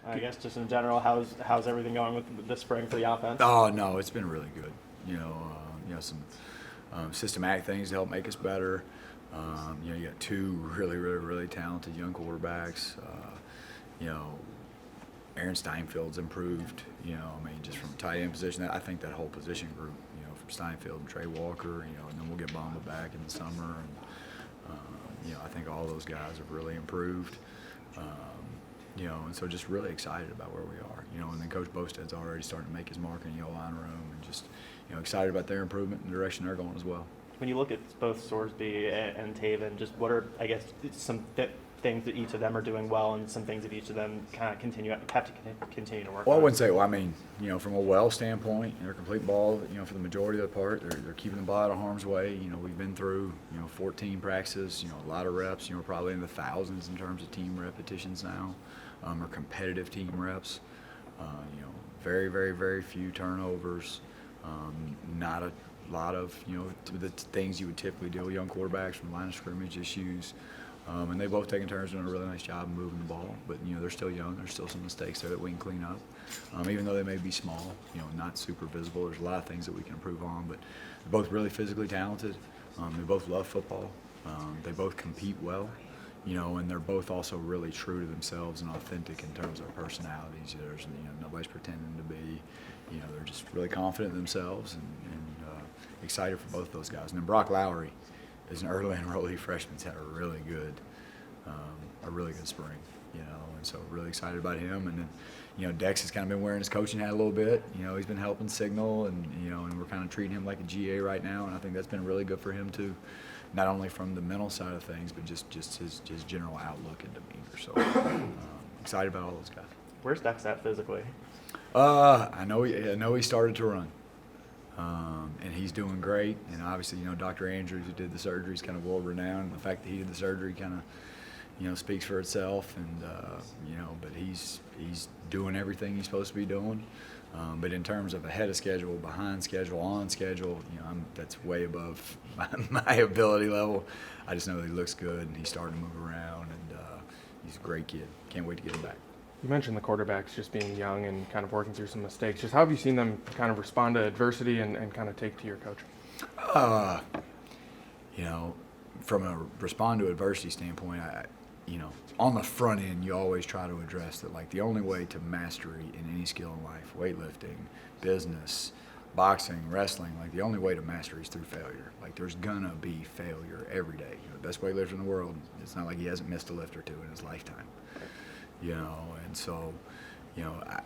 I guess just in general, how's everything going with this spring for the offense? Oh no, it's been really good. Some systematic things to help make us better. You got two really talented young quarterbacks. Aaron Steinfeld's improved. Just from tight end position, I think that whole position group. From Steinfeld and Trey Walker. And then we'll get Bamba back in the summer, and I think all those guys have really improved. And so just really excited about where we are. And then Coach Bosted's already starting to make his mark in the O-line room, and just excited about their improvement and the direction they're going as well. When you look at both Sorsby and Taven, just what are, I guess, some things that each of them are doing well, and some things that each of them kind of have to continue to work on? Well, I wouldn't say. Well, from a Well standpoint, they're complete ball. For the majority of the part, they're keeping the ball out of harm's way. We've been through 14 practices. A lot of reps. We're probably in the thousands in terms of team repetitions now, or competitive team reps. Very, very, very few turnovers. Not a lot of the things you would typically deal with young quarterbacks from line of scrimmage issues. And they've both taken turns doing a really nice job of moving the ball. But, they're still young. There's still some mistakes there that we can clean up. Even though they may be small, not super visible. There's a lot of things that we can improve on. But they're both really physically talented. They both love football. They both compete well. And they're both also really true to themselves and authentic in terms of their personalities. There's, nobody's pretending to be. They're just really confident in themselves and excited for both those guys. And then Brock Lowry is an early enrollee freshman. He's had a really good spring, and so really excited about him. And then, Dex has kind of been wearing his coaching hat a little bit. He's been helping signal, and and we're kind of treating him like a GA right now, and I think that's been really good for him too, not only from the mental side of things, but just his general outlook and demeanor. So excited about all those guys. Where's Dex at physically? I know he started to run. And he's doing great. And obviously, Dr. Andrews, who did the surgery, is kind of world renowned. The fact that he did the surgery kind of, speaks for itself. And but he's doing everything he's supposed to be doing. But in terms of ahead of schedule, behind schedule, on schedule, that's way above my ability level. I just know that he looks good, and he's starting to move around, and he's a great kid. Can't wait to get him back. You mentioned the quarterbacks just being young and kind of working through some mistakes. Just how have you seen them kind of respond to adversity and kind of take to your coaching? From a respond to adversity standpoint, on the front end, you always try to address that, like, the only way to mastery in any skill in life, weightlifting, business, boxing, wrestling, like, the only way to mastery is through failure. Like, there's gonna be failure every day. The best weightlifter in the world, it's not like he hasn't missed a lift or two in his lifetime. And so,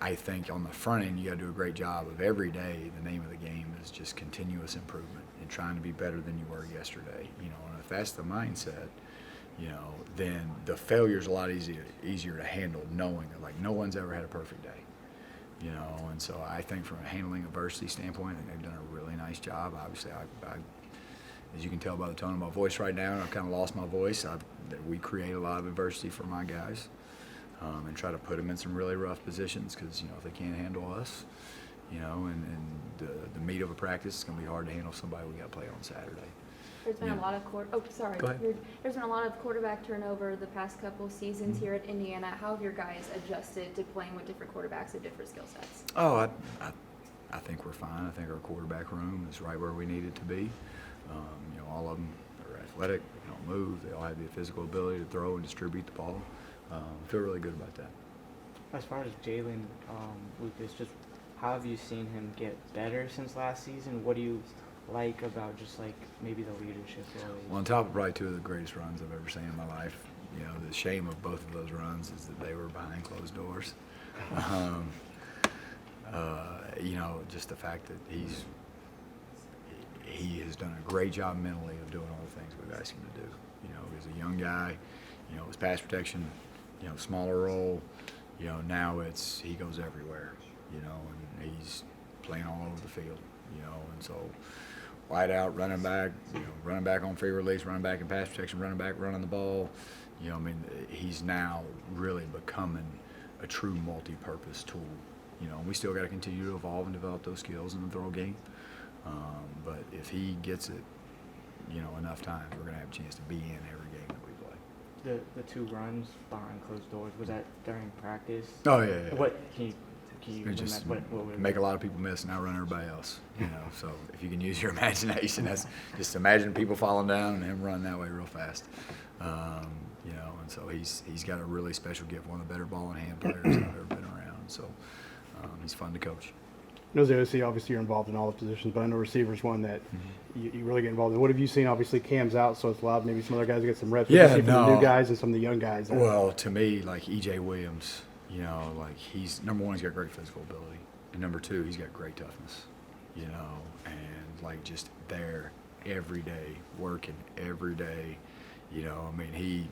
I think on the front end, you got to do a great job of every day. The name of the game is just continuous improvement and trying to be better than you were yesterday. And if that's the mindset, then the failure's a lot easier to handle, knowing that, like, no one's ever had a perfect day. And so I think from a handling adversity standpoint, I think they've done a really nice job. Obviously, I as you can tell by the tone of my voice right now, I've kind of lost my voice. We create a lot of adversity for my guys. And try to put them in some really rough positions because, if they can't handle us, and the meat of a practice is going to be hard to handle somebody we got to play on Saturday. There's been a lot of Go ahead. There's been a lot of quarterback turnover the past couple seasons here at Indiana. How have your guys adjusted to playing with different quarterbacks with different skill sets? Oh, I think we're fine. I think our quarterback room is right where we need it to be. All of them are athletic. They don't move. They all have the physical ability to throw and distribute the ball. I feel really good about that. As far as Jalen Lucas, just how have you seen him get better since last season? What do you like about just like maybe the leadership role? Well, on top of probably two of the greatest runs I've ever seen in my life, the shame of both of those runs is that they were behind closed doors. Just the fact that he has done a great job mentally of doing all the things we've asked him to do. He's a young guy. It was pass protection. Smaller role, now he goes everywhere, and he's playing all over the field, and so wide out, running back on free release, running back in pass protection, running back, running the ball, he's now really becoming a true multi-purpose tool, and we still got to continue to evolve and develop those skills in the throw game, but if he gets it, enough time, we're going to have a chance to be in every game that we play. the 2 runs behind closed doors, was that during practice? Oh, yeah. What can you It just what was make a lot of people miss and outrun everybody else, you know. So if you can use your imagination, that's just imagine people falling down and him running that way real fast, you know. And so he's got a really special gift, one of the better ball in hand players I've ever been around. So he's fun to coach. I know as the OC, obviously you're involved in all the positions, but I know receiver's one that you really get involved in. What have you seen? Obviously Cam's out, so it's allowed maybe some other guys to get some reps. What do you Yeah, see from the no. new guys and some of the young guys. Well, to me, like E.J. Williams, you know, like he's number one, he's got great physical ability, and number 2, he's got great toughness, you know, and like just there every day, working every day, you know. I mean, he,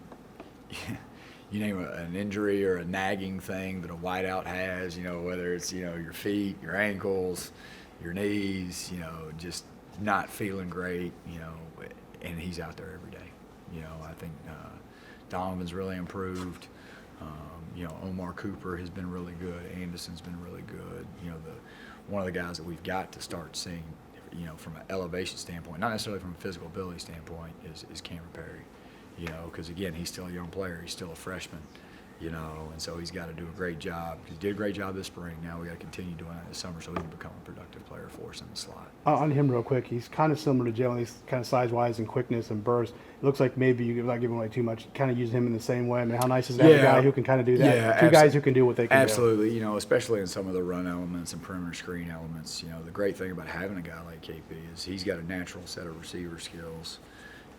you name an injury or a nagging thing that a wideout has, you know, whether it's, you know, your feet, your ankles, your knees, you know, just not feeling great, you know, and he's out there every day. You know, I think Donovan's really improved. You know, Omar Cooper has been really good. Anderson's been really good. You know, one of the guys that we've got to start seeing, you know, from an elevation standpoint, not necessarily from a physical ability standpoint, is Cameron Perry. You know, because again, he's still a young player. He's still a freshman. You know, and so he's got to do a great job. He did a great job this spring. Now we got to continue doing it this summer so he can become a productive player for us in the slot. On him real quick, he's kind of similar to Jalen. He's kind of size-wise and quickness and burst. It looks like maybe you're not giving away too much. Kind of use him in the same way. I mean, how nice is that? A guy who can kind of do that. Yeah, Two guys who can do what they can do. Absolutely. You know, especially in some of the run elements and perimeter screen elements. You know, the great thing about having a guy like KP is he's got a natural set of receiver skills.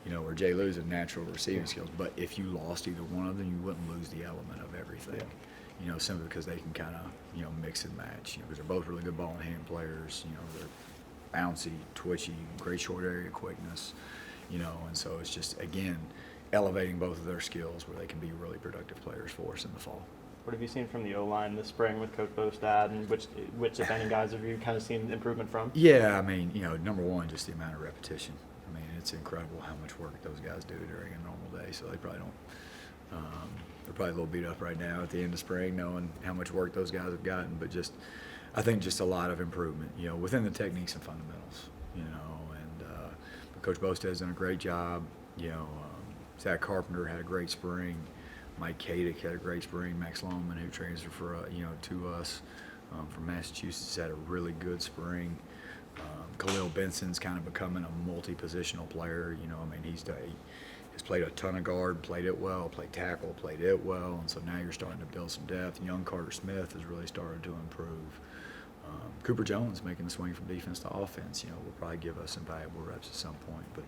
You know, where Jay Lou's a natural receiving skills, but if you lost either one of them, you wouldn't lose the element of everything. Yeah. You know, simply because they can kind of, you know, mix and match. You know, because they're both really good ball in hand players. You know, they're bouncy, twitchy, great short area quickness. You know, and so it's just again elevating both of their skills where they can be really productive players for us in the fall. What have you seen from the O-line this spring with Coach Bostad, and which if any guys have you kind of seen improvement from? Yeah, I mean, you know, number one, just the amount of repetition. I mean, it's incredible how much work those guys do during a normal day. So they probably don't. They're probably a little beat up right now at the end of spring, knowing how much work those guys have gotten. But just, I think, just a lot of improvement. You know, within the techniques and fundamentals. You know, and but Coach Bostad's done a great job. You know, Zach Carpenter had a great spring. Mike Kadick had a great spring. Max Longman, who transferred for to us from Massachusetts, had a really good spring. Khalil Benson's kind of becoming a multi-positional player. You know, I mean, he's played a ton of guard, played it well, played tackle, played it well, and so now you're starting to build some depth. Young Carter Smith has really started to improve. Cooper Jones making the swing from defense to offense, you know, will probably give us some valuable reps at some point. But,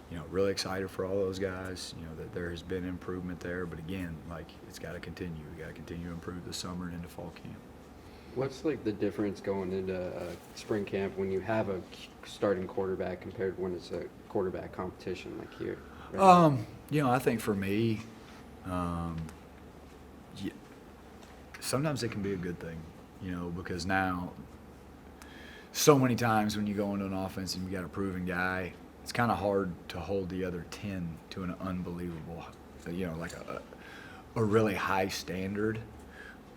you know, really excited for all those guys, you know, that there has been improvement there. But again, like, it's got to continue. We got to continue to improve this summer and into fall camp. What's like the difference going into spring camp when you have a starting quarterback compared to when it's a quarterback competition like here? Right? You know, I think for me, sometimes it can be a good thing, you know, because now so many times when you go into an offense and you got a proven guy, it's kind of hard to hold the other 10 to an unbelievable, you know, like a really high standard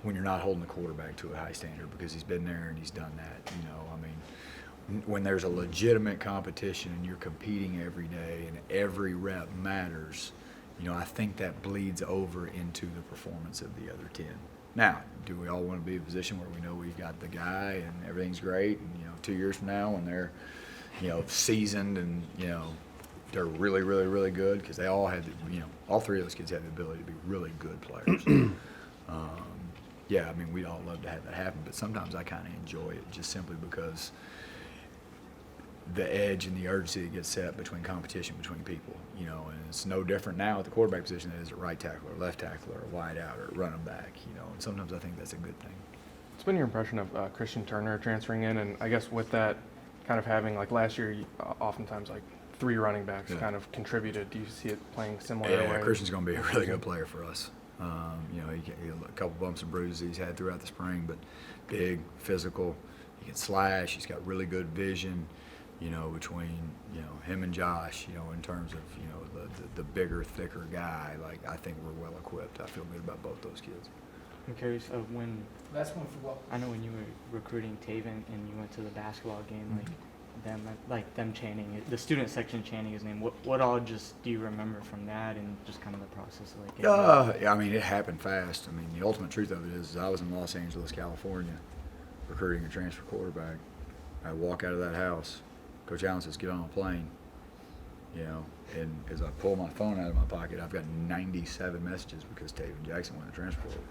when you're not holding the quarterback to a high standard because he's been there and he's done that. You know, I mean, when there's a legitimate competition and you're competing every day and every rep matters, you know, I think that bleeds over into the performance of the other 10. Now, do we all want to be in a position where we know we've got the guy and everything's great and, you know, 2 years from now when they're, you know, seasoned and, you know, they're really, really, really good because they all had, you know, all 3 of those kids had the ability to be really good players. Yeah, I mean, we'd all love to have that happen, but sometimes I kind of enjoy it just simply because the edge and the urgency that gets set between competition between people, you know, and it's no different now at the quarterback position than it is at right tackle or left tackle or wide out or running back, you know, and sometimes I think that's a good thing. What's been your impression of Christian Turner transferring in, and I guess with that kind of having, like last year, oftentimes like 3 running backs kind of contributed. Do you see it playing similar Yeah, way? Christian's going to be a really good player for us. You know, he a couple bumps and bruises he's had throughout the spring, but big, physical. He can slash. He's got really good vision, you know, between, you know, him and Josh, you know, in terms of, you know, the bigger, thicker guy. Like, I think we're well equipped. I feel good about both those kids. I'm curious of when. Last one for what? I know when you were recruiting Taven and you went to the basketball game, like, them chanting, the student section chanting his name. What all just do you remember from that, and just kind of the process of like? Yeah, I mean, it happened fast. I mean, the ultimate truth of it is I was in Los Angeles, California, recruiting a transfer quarterback. I walk out of that house. Coach Allen says, "Get on a plane." You know, and as I pull my phone out of my pocket, I've got 97 messages because Taven Jackson went to transfer portal.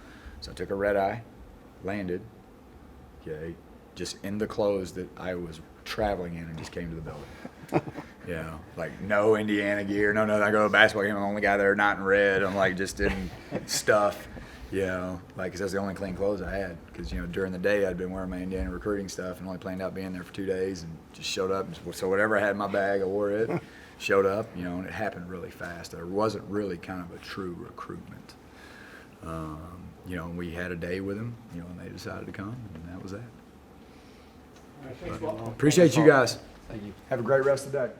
So I took a red eye, landed, okay, just in the clothes that I was traveling in, and just came to the building. You know, like no Indiana gear, no nothing. I go to a basketball game, I'm the only guy there not in red. I'm like just in stuff, you know, like 'cause that's the only clean clothes I had. 'Cause, you know, during the day I'd been wearing my Indiana recruiting stuff and only planned out being there for 2 days, and just showed up. So whatever I had in my bag, I wore it. Showed up, you know, and it happened really fast. There wasn't really kind of a true recruitment. You know, and we had a day with them, you know, and they decided to come, and that was that. Appreciate you guys. Thank you. Have a great rest of the day.